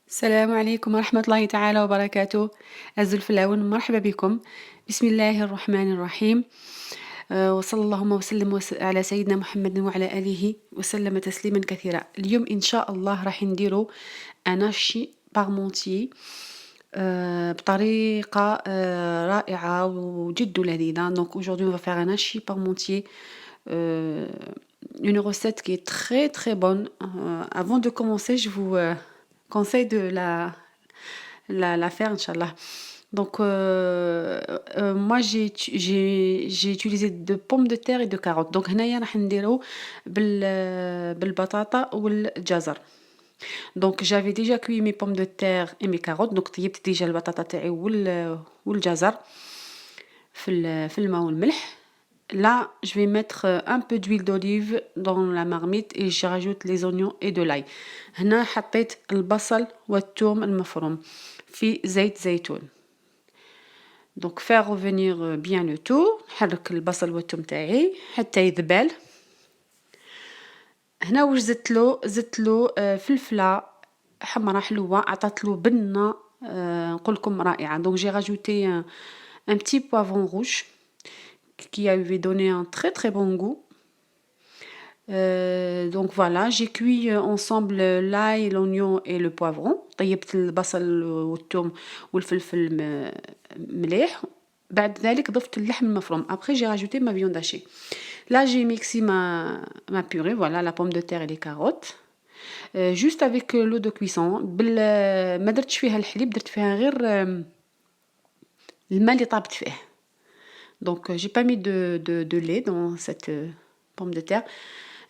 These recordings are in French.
السلام عليكم ورحمة الله تعالى وبركاته. أعز الفلاون، مرحبا بكم. بسم الله الرحمن الرحيم. وصلى اللهم وسلم على سيدنا محمد وعلى آله وسلم تسليما كثيرا. اليوم إن شاء الله راح نديرو أناشي بارمونتي بطريقة رائعة وجد لذيذة. Donc aujourd'hui on va faire un hachis parmentier, une recette qui est très très bonne. Avant de commencer, je vous conseille de la faire, Inch'Allah. Donc, moi, j'ai utilisé de pommes de terre et de carottes. Donc, هنايا راح نديرو بالبطاطا والجزر. Donc, j'avais déjà cuit mes pommes de terre et mes carottes. Donc, طيبت déjà البطاطا تاعي والجزر في الماء والملح. Là, je vais mettre un peu d'huile d'olive dans la marmite et je rajoute les oignons et de l'ail. هنا حطيت البصل والثوم المفروم في زيت زيتون. Donc faire revenir bien le tout. نحرك البصل والثوم تاعي حتى يذبل. هنا واش زدت له فلفله حمراء حلوه، عطات له بنه نقول لكم رائعه. Donc j'ai rajouté un petit poivron rouge qui avait donné un très très bon goût. Donc voilà, j'ai cuit ensemble l'ail, l'oignon et le poivron. طيبت البصل والثوم والفلفل مليح. بعد ذلك ضفت اللحم المفروم. Après j'ai rajouté ma viande hachée. Là j'ai mixé ma purée, voilà, la pomme de terre et les carottes. Juste avec l'eau de cuisson. ما درتش فيها الحليب، درت فيها غير الماء اللي طابت فيه. Donc j'ai pas mis de lait dans cette pomme de terre.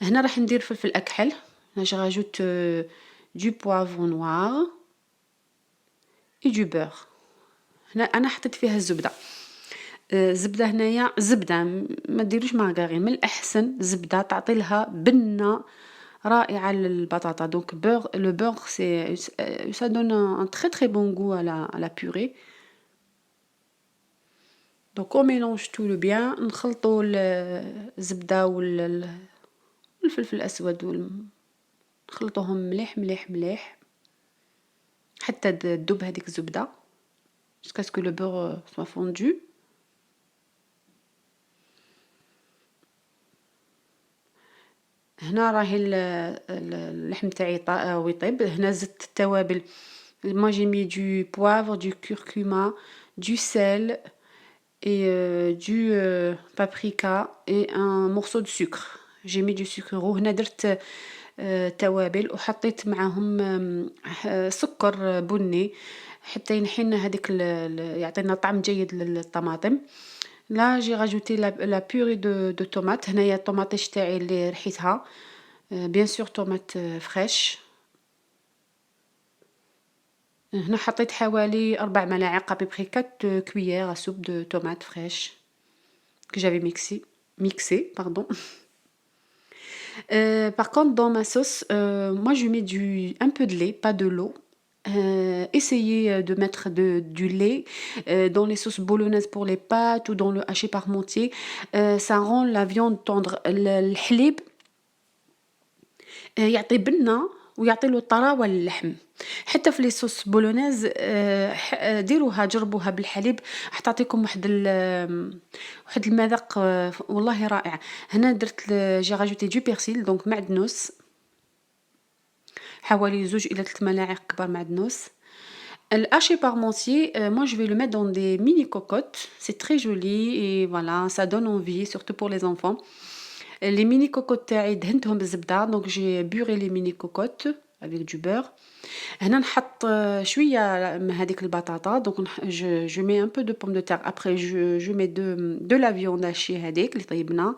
هنا راح ندير فلفل أكحل. Je rajoute du poivre noir et du beurre. هنا أنا حطيت فيها الزبدة. الزبدة هنايا زبدة، ما ديروش مارغرين، من الأحسن زبدة تعطي لها بنة رائعة للبطاطا. Donc le beurre ça donne un très très bon goût à la purée. Donc on mélange tout le bien. نخلطوا الزبدة والفلفل الأسود نخلطوهم مليح مليح مليح حتى تذوب هذيك الزبدة jusqu'à ce que le beurre soit fondu. هنا راهي اللحم تاعي ويطيب. هنا زدت التوابل. Moi j'ai mis du poivre, du curcuma, du sel et du paprika et un morceau de sucre. J'ai mis du sucre roux. هنا درت توابل وحطيت معاهم سكر بني حتى ينحينا هذيك يعطينا طعم جيد للطماطم. Là j'ai rajouté la purée de tomates. هنايا الطوماطيش تاعي اللي رحيتها bien sûr tomate fraîche. هنا حطيت حوالي 4 ملاعق à peu près 4 cuillères à soupe de tomates fraîches que j'avais mixé, pardon. Par contre dans ma sauce, moi je mets un peu de lait, pas de l'eau. Essayez de mettre du lait dans les sauces bolognaises pour les pâtes ou dans le hachis parmentier. Ça rend la viande tendre. الحليب يعطي بنة ويعطي له طراوة للحم. حتى في لي صوص بولونيز ديروها جربوها بالحليب حتعطيكم واحد المذاق والله رائع. هنا درت جي راجوتي دو بيرسيل دونك معدنوس حوالي 2 إلى 3 ملاعق كبار معدنوس. الhachis parmentier, moi je vais le mettre dans des mini cocottes, c'est très joli et voilà, ça donne envie surtout pour les enfants. Les mini cocottes تاعي دهنتهم بالزبدة. donc j'ai beurré les mini cocottes avec du beurre. هنا نحط شوية من هذيك البطاطا. donc je mets un peu de pommes de terre. après je mets de la viande hachée هذيك اللي طيبنا.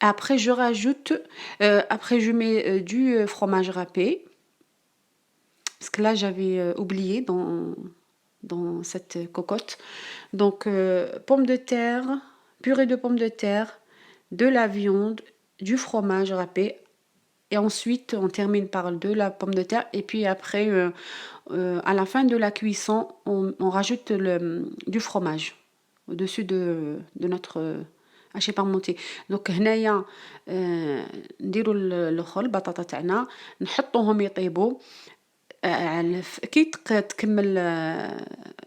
après je rajoute après je mets du fromage râpé parce que là j'avais oublié dans cette cocotte. donc pommes de terre, purée de pommes de terre, de la viande, du fromage râpé et ensuite on termine par de la pomme de terre et puis après à la fin de la cuisson on rajoute du fromage au-dessus de notre hachis parmentier. donc هنايا نديروا الخل البطاطا تاعنا نحطوهم يطيبوا. كي تكمّل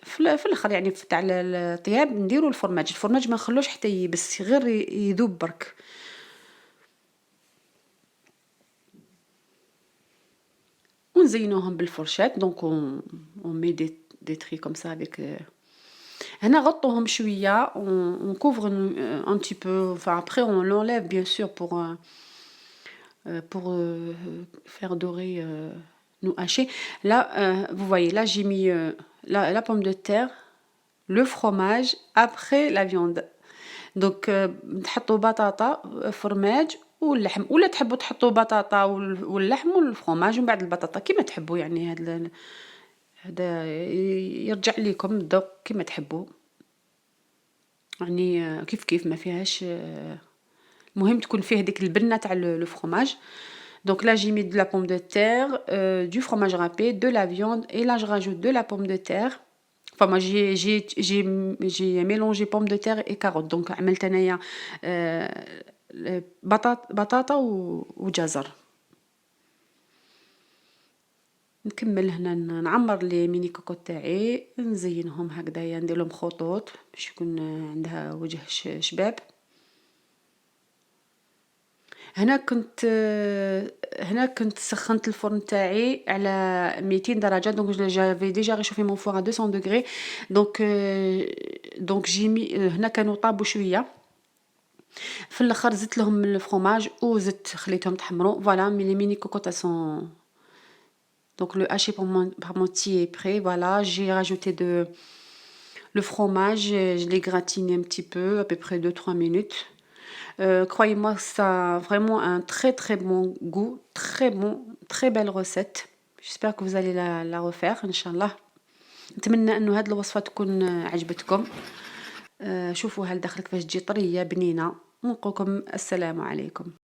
في الآخر يعني تاع الطياب نديرو الفرماج، الفرماج ما نخلّوش حتى ييبس غير يذوب برك. ونزينوهم بالفرشاة دونك on met des traits comme ça avec هنا غطّوهم شوية on couvre un petit peu enfin après on l'enlève bien sûr pour, faire dorer, nos hachés. Là, vous voyez, là j'ai mis, la pomme de terre, le fromage, après la viande. Donc تحطّوا بطاطا، فرماج واللحم، ولا تحبّوا تحطّوا بطاطا واللحم والفرomage ومن بعد البطاطا كيما تحبّوا يعني هذا يرجع ليكم الذوق كيما تحبّوا. يعني كيف ما فيهاش المهم تكون فيه ديك البنة تاع le fromage. Donc là j'ai mis de la pomme de terre, du fromage râpé, de la viande et là je rajoute de la pomme de terre. Enfin moi j'ai mélangé pomme de terre et carottes donc عملت أنايا بطاطا وجزر. نكمّل هنا نعمّر لي ميني كوكوط تاعي، نزينهم هكدايا ندير لهم خطوط باش يكون عندها وجه شباب. هنا كنت سخّنت الفرن تاعي على 200 درجة donc j'avais déjà réchauffé mon four à 200 degrés donc j'ai mis هنا كانوا طابوا شوية. في الآخر زدت لهم الفرomage وزدت خليتهم تحمروا voilà les mini cocottes elles sont donc le haché parmentier est prêt voilà j'ai rajouté le fromage je l'ai gratiné un petit peu à peu près 2-3 minutes. Croyez-moi ça a vraiment un très, très bon goût, très bon, très belle recette. J'espère que vous allez la refaire إن شاء الله. نتمنى إنه هاد الوصفة تكون عجبتكم. شوفوها لداخل كيفاش تجي طرية بنينة. ونقولكم السلام عليكم.